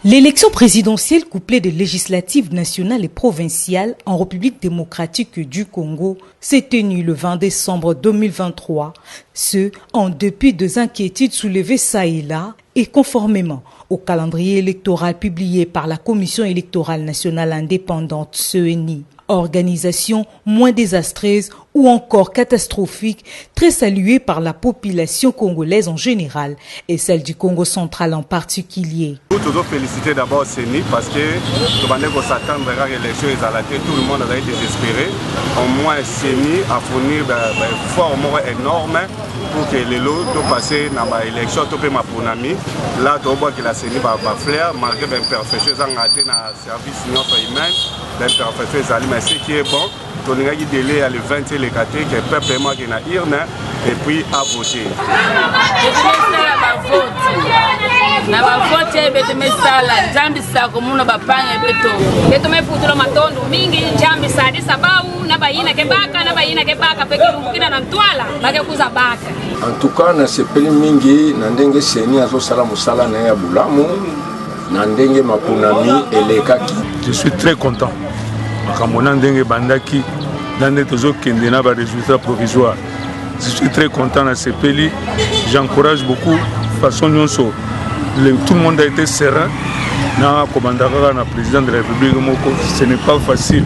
L'élection présidentielle couplée de législatives nationales et provinciales en République démocratique du Congo s'est tenue le 20 décembre 2023, ce en dépit des inquiétudes soulevées ça et là et conformément au calendrier électoral publié par la Commission électorale nationale indépendante CENI. Organisation moins désastreuse ou encore catastrophique, très saluée par la population congolaise en général et celle du Congo central en particulier. Nous devons féliciter d'abord CENI parce que nous s'attendre à l'élection et tout le monde a été désespéré. Au moins CENI a fourni un effort énorme pour que les lots passent dans l'élection, tout le monde. Là, tu vois que la CENI va faire, malgré l'imperfection, ils ont raté dans le service humain, l'imperfection, mais ce qui est bon, on a eu délai le 20 et le 4 que le peuple qui est à urne et puis à voter. En tout cas, na sepeli mingi na ndenge seni azosala musala na ya bulamu na ndenge mapunami elekaki. Je suis très content. Je suis très content à CEPELI. J'encourage beaucoup. De façon, tout le monde a été serein. Le président de la République, ce n'est pas facile.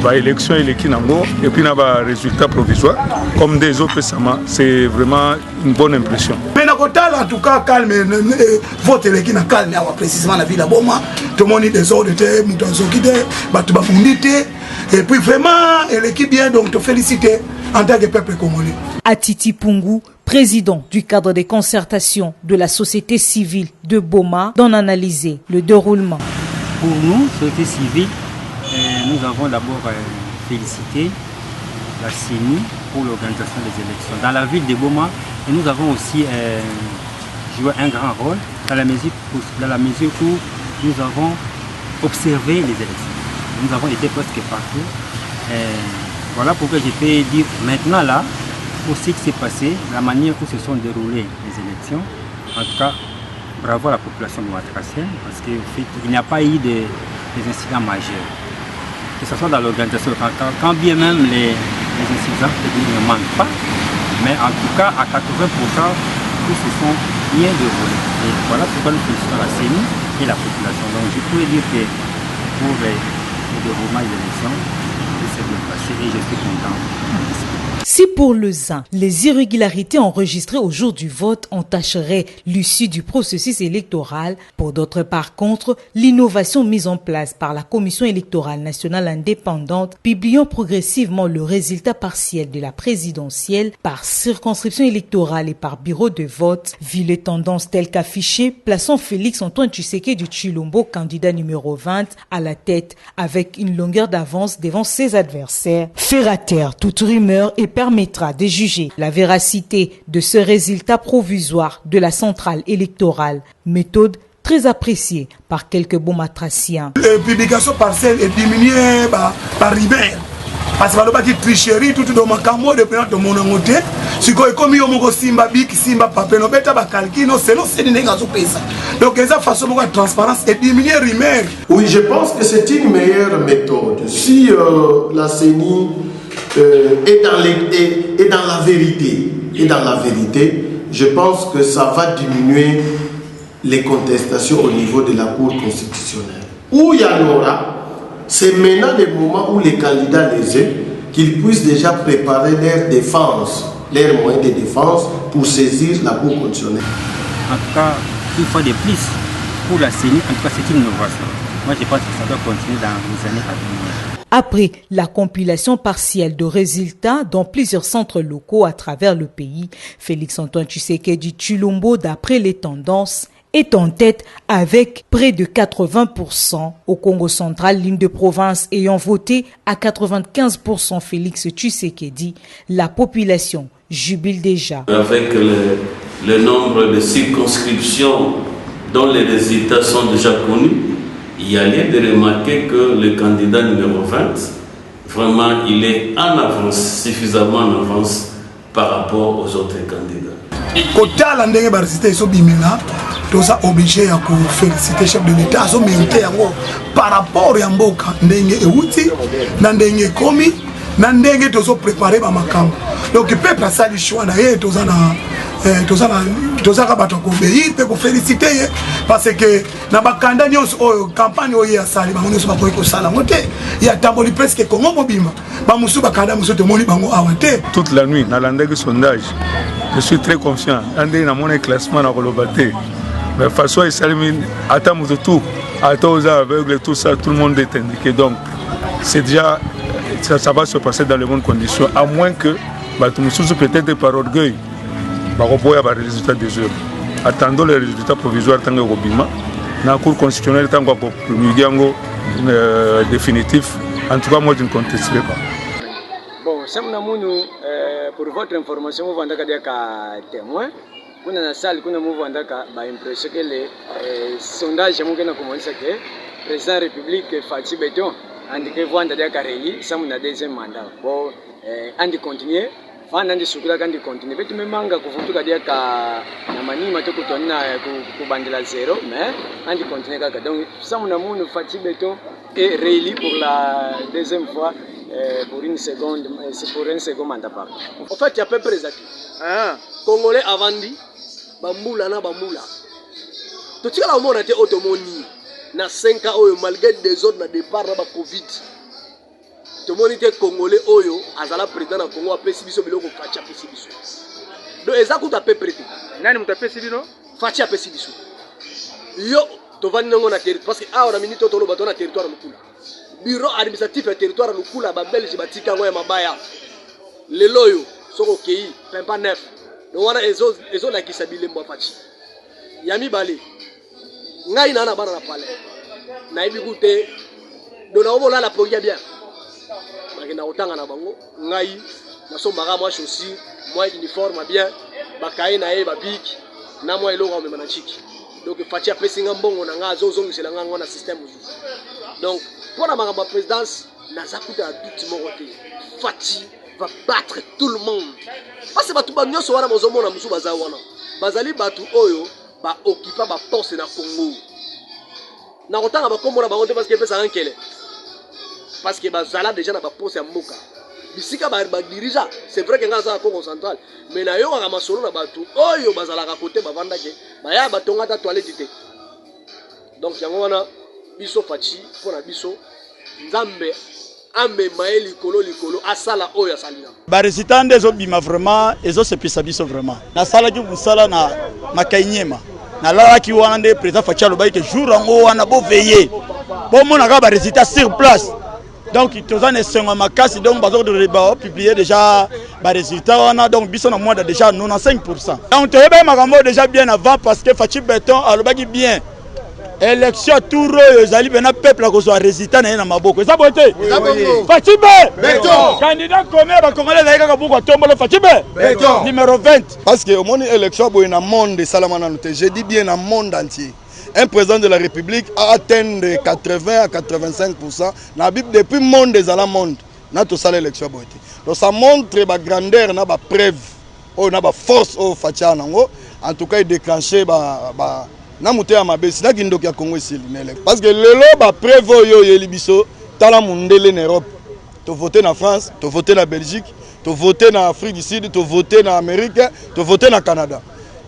L'élection et puis le résultat provisoire. Comme des autres, c'est vraiment une bonne impression. Mais en tout cas, calme, vote l'élection calme, précisément la ville à Boma. Tout le monde est désordre, et puis vraiment, l'équipe bien, donc te féliciter en tant que peuple congolais. Atiti Pungu, président du cadre de concertation de la société civile de Boma, d'en analyser le déroulement. Pour nous, société civile, nous avons d'abord félicité la CENI pour l'organisation des élections. Dans la ville de Boma, et nous avons aussi joué un grand rôle dans la mesure où nous avons observé les élections. Nous avons été presque partout. Voilà pourquoi je peux dire maintenant là, pour ce qui s'est passé, la manière où se sont déroulées les élections. En tout cas, bravo à la population matracienne parce qu'il n'y a pas eu des incidents majeurs. Que ce soit dans l'organisation, quand bien même les incidents ne manquent pas, mais en tout cas à 80%, tous se sont bien déroulés. Et voilà pourquoi nous félicitons la CENI et la population. Donc je pourrais dire que pour le déroulement des élections, c'est bien passé et je suis content. Si pour le ZAN, les irrégularités enregistrées au jour du vote entacheraient l'issue du processus électoral, pour d'autres par contre, l'innovation mise en place par la Commission électorale nationale indépendante, publiant progressivement le résultat partiel de la présidentielle par circonscription électorale et par bureau de vote, vit les tendances telles qu'affichées, plaçant Félix Antoine Tshisekedi du Tshilombo, candidat numéro 20, à la tête avec une longueur d'avance devant ses adversaires. Faire à terre toute rumeur et permettra de juger la véracité de ce résultat provisoire de la centrale électorale, méthode très appréciée par quelques bomatraciens. La publication partielle est diminuée par Ribert. Parce que la tricherie, tout dans ma camo de de mon côté. Si vous avez mis Simba Bik, Simba Papé, no beta calcul, no c'est une négative. Donc, il y a une façon de transparence et diminuer Ribert. Oui, je pense que c'est une meilleure méthode. Si la CENI et dans la vérité, je pense que ça va diminuer les contestations au niveau de la Cour constitutionnelle. Où il y en aura, c'est maintenant le moment où les candidats les aient, qu'ils puissent déjà préparer leur défense, leurs moyens de défense pour saisir la Cour constitutionnelle. En tout cas, une fois de plus, pour la CENI, en tout cas, c'est une innovation. Moi, je pense que ça doit continuer dans les années à venir. Après la compilation partielle de résultats dans plusieurs centres locaux à travers le pays, Félix Antoine Tshisekedi du Tshilombo, d'après les tendances, est en tête avec près de 80%. Au Congo central, l'une de province ayant voté à 95% Félix Tshisekedi, la population jubile déjà. Avec le nombre de circonscriptions dont les résultats sont déjà connus, il y a lieu de remarquer que le candidat numéro 20, vraiment, il est en avance, suffisamment en avance par rapport aux autres candidats. Kotala ndenge ba résultat so bimela toza obligé ya ko féliciter chef de l'état so mérité yango par rapport ya mboka ndenge euti na ndenge komi na ndenge tozo préparer ba makambo donc peuple asali choix na ye toza ka bato ko obéir pe ko féliciter parce que na bakanda nyonso oyo campagne oyo ya sali bango nyonso bakoki ko sala ngote ya tamboli presque Congo mobima ba musu bakanda musu to moni bango awate toute la nuit na landaki sondage. Je suis très confiant. Andé na mon classement na kolobate. Mais façon et salimine attends tout, attends aux aveugles tout ça, tout le monde est indiqué. Donc c'est déjà ça va se passer dans les bonnes conditions, à moins que peut-être par orgueil, va reposer les résultats des œuvres. Attendons les résultats provisoires tant que Robima. Dans la Cour constitutionnelle, tant que définitif. En tout cas, moi je ne contesterai pas. Bon, pour votre information, vous vendez des témoins. Kuna na salle kuna move andaka ba impression que les sondages mo kana commencer que président république Fati Beton andike vanda dia kareli samu na deuxième mandat bon andi continuer vanda andi sukula kandi continuer betu memanga kuvutuka dia ka na manima to kutona ku bandela zéro mais andi continuer kaka donc samu na munu Fati Beton est réélu pour la deuxième fois pour une seconde c'est pour un second mandat par en fait il y a peu près Congolais avandi bambula na bambula to tika la mona te automoni na 5 ans oyo malgré des autres na départ na ba covid to moni te Congolais oyo azala président na Congo apesi biso biloko Fachi apesi biso do ezakuta pe prêter nani mutapesi bino Fachi apesi biso yo to vandi ngo na territoire parce que ahora minute to lo bato na territoire mukula bureau administratif ya territoire mukula ba belge batika ngo ya mabaya lelo yo soko kei pempa neuf no wana ezo la kisabile mbo Fachi yami bale ngai na bana na pale na ibi gute do na obola la pongia bien makina otanga na bango ngai na so maga moi chaussure moi uniforme bien bakaye na e ba big na moi eloko o memana chiki donc Fachi apesinga mbongo na nga zo ngisela nga ngona système donc pour la ma présidence na zakuta tout mon côté Fachi va battre tout le monde parce que batu ba nyoso wana mozomona musu baza wana bazali batu oyo ba occuper ba poste na Congo na kotanga ba komona ba onte parce que pesa ankele parce que bazala déjà na ba poste ya mboka bisika ba dirigeant c'est vrai que ngaza na Congo central mais na yo nga masolo na batu oyo bazala ka côté ba vanda ke ba ya batonga ta toilette te donc yango wana biso Fachi pona biso nzambe ambe maeli kolo likolo asala oyo asalina ba résultat ndezo bima vraiment ezo se pisa biso vraiment na sala ki musala na makainyema na lala ki wana nde président Fachi alobai ke jour ngo wana bo veiller bo mona ka ba résultat sur place donc tozan esengo makasi donc bazo de publier déjà ba résultat wana donc biso na moins de déjà 95%. Donc toyeba makambo déjà bien avant parce que Fachi Beton alobaki bien élection tour ezali bena peuple a kozwa résultat na maboko eza bote Fachi Beton candidat combien ba congolais na kaka buko tombolo Fachi Beton numéro 20 parce que au monde élection boy na monde salamana noté je dis bien na monde entier un président de la République a atteint de 80 à 85% na Bible depuis monde des ala monde na to sala élection boy donc ça montre ba grandeur na ba preuve o na ba force au Fachi nango en tout cas il déclenché ba na muté ya mabesi na kindoki ya Congo ici parce que lelo ba prévo yo yelibiso tala mundele en Europe to voter na France to voter na Belgique to voter na Afrique du Sud to voter na Amérique to voter na Canada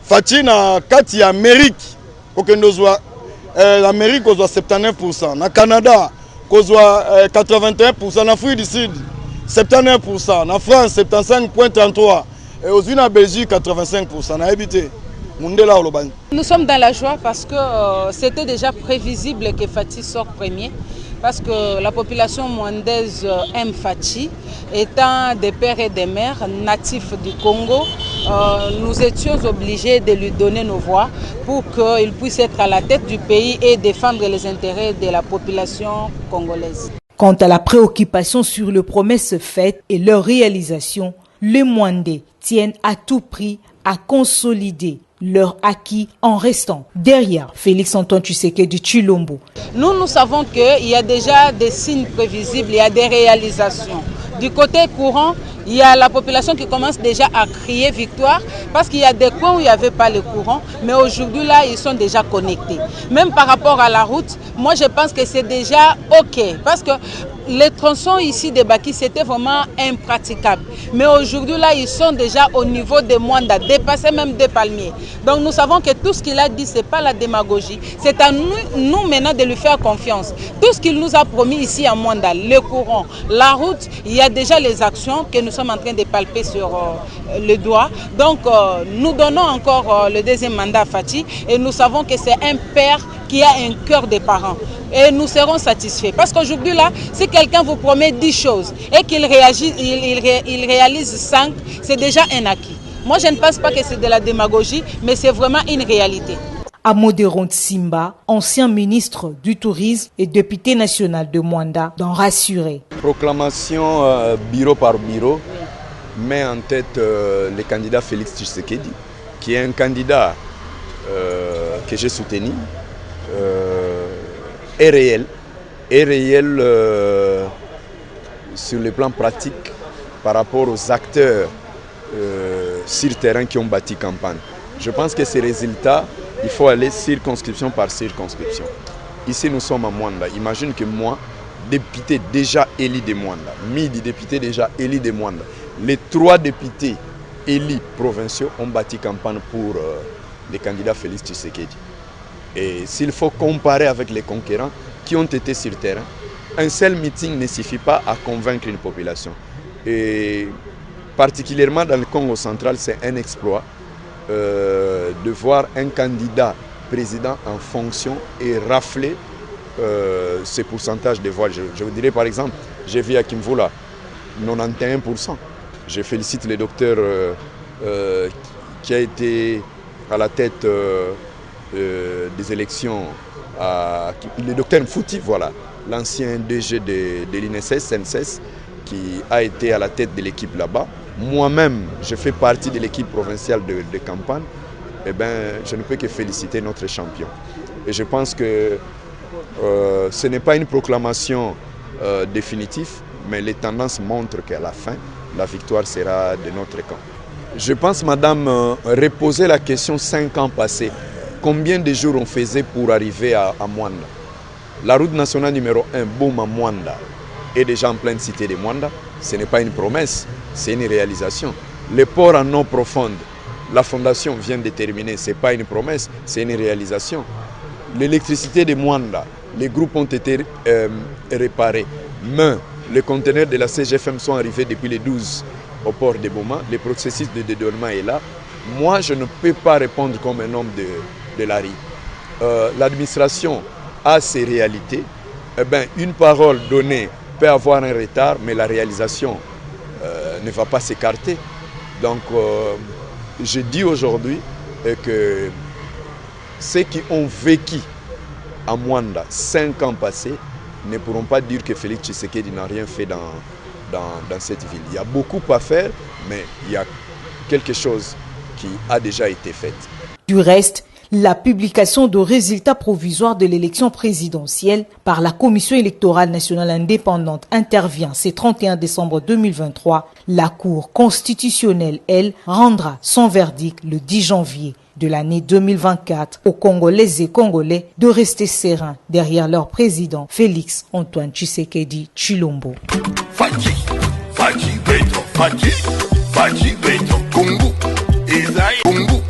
Fachi na kati ya Amérique okendozwa l'Amérique kozwa 79% na Canada kozwa 81% na Afrique du Sud 79% na France 75.33 et aux États-Unis Belgique 85% na habité. Nous sommes dans la joie parce que c'était déjà prévisible que Fachi sorte premier parce que la population mwandaise aime Fachi. Étant des pères et des mères natifs du Congo, nous étions obligés de lui donner nos voix pour qu'il puisse être à la tête du pays et défendre les intérêts de la population congolaise. Quant à la préoccupation sur les promesses faites et leur réalisation, les Mwandais tiennent à tout prix à consolider leur acquis en restant derrière Félix Antoine Tshisekedi du Tshilombo. Nous savons qu'il y a déjà des signes prévisibles, il y a des réalisations. Du côté courant, il y a la population qui commence déjà à crier victoire parce qu'il y a des coins où il n'y avait pas le courant, mais aujourd'hui là, ils sont déjà connectés. Même par rapport à la route, moi je pense que c'est déjà OK parce que les tronçons ici de Baki, c'était vraiment impraticable. Mais aujourd'hui, là, ils sont déjà au niveau de Mwanda, dépassés même des palmiers. Donc nous savons que tout ce qu'il a dit, ce n'est pas la démagogie. C'est à nous maintenant de lui faire confiance. Tout ce qu'il nous a promis ici à Mwanda, le courant, la route, il y a déjà les actions que nous sommes en train de palper sur le doigt. Donc nous donnons encore le deuxième mandat à Fati et nous savons que c'est un père qui a un cœur de parents. Et nous serons satisfaits. Parce qu'aujourd'hui, là, si quelqu'un vous promet 10 choses et qu'il réalise 5, c'est déjà un acquis. Moi, je ne pense pas que c'est de la démagogie, mais c'est vraiment une réalité. Amoderon Simba, ancien ministre du Tourisme et député national de Mwanda, d'en rassurer. Proclamation bureau par bureau met en tête le candidat Félix Tshisekedi, qui est un candidat que j'ai soutenu. Est réel sur le plan pratique par rapport aux acteurs sur terrain qui ont bâti campagne. Je pense que ces résultats, il faut aller circonscription par circonscription. Ici, nous sommes à Mwanda. Imagine que moi, député déjà élu de Mwanda, Midi, député déjà élu de Mwanda, les 3 députés élus provinciaux ont bâti campagne pour le candidat Félix Tshisekedi. Et s'il faut comparer avec les concurrents qui ont été sur le terrain, un seul meeting ne suffit pas à convaincre une population. Et particulièrement dans le Congo central, c'est un exploit de voir un candidat président en fonction et rafler ces pourcentages de voix. Je vous dirais par exemple, j'ai vu à Kimvula 91%. Je félicite le docteur qui a été à la tête des élections, le docteur Mfouti, voilà, l'ancien DG de l'INSS, NSS, qui a été à la tête de l'équipe là-bas. Moi-même, je fais partie de l'équipe provinciale de campagne. Eh bien, je ne peux que féliciter notre champion. Et je pense que ce n'est pas une proclamation définitive, mais les tendances montrent qu'à la fin, la victoire sera de notre camp. Je pense, madame, reposer la question 5 ans passés. Combien de jours on faisait pour arriver à Mwanda? La route nationale numéro 1, Boma Mwanda, est déjà en pleine cité de Mwanda. Ce n'est pas une promesse, c'est une réalisation. Le port en eau profonde, la fondation vient de terminer, ce n'est pas une promesse, c'est une réalisation. L'électricité de Mwanda, les groupes ont été réparés. Mais les conteneurs de la CGFM sont arrivés depuis le 12 au port de Boma. Le processus de dédouanement est là. Moi, je ne peux pas répondre comme un homme de la rue. L'administration a ses réalités. Eh bien, une parole donnée peut avoir un retard, mais la réalisation ne va pas s'écarter. Donc, je dis aujourd'hui que ceux qui ont vécu à Mwanda 5 ans passés ne pourront pas dire que Félix Tshisekedi n'a rien fait dans cette ville. Il y a beaucoup à faire, mais il y a quelque chose qui a déjà été fait. Du reste, la publication de résultats provisoires de l'élection présidentielle par la Commission électorale nationale indépendante intervient ce 31 décembre 2023. La Cour constitutionnelle, elle, rendra son verdict le 10 janvier de l'année 2024 aux Congolaises et Congolais de rester sereins derrière leur président Félix Antoine Tshisekedi Tshilombo. Fati Beto, Congo, Esaïe, Congo.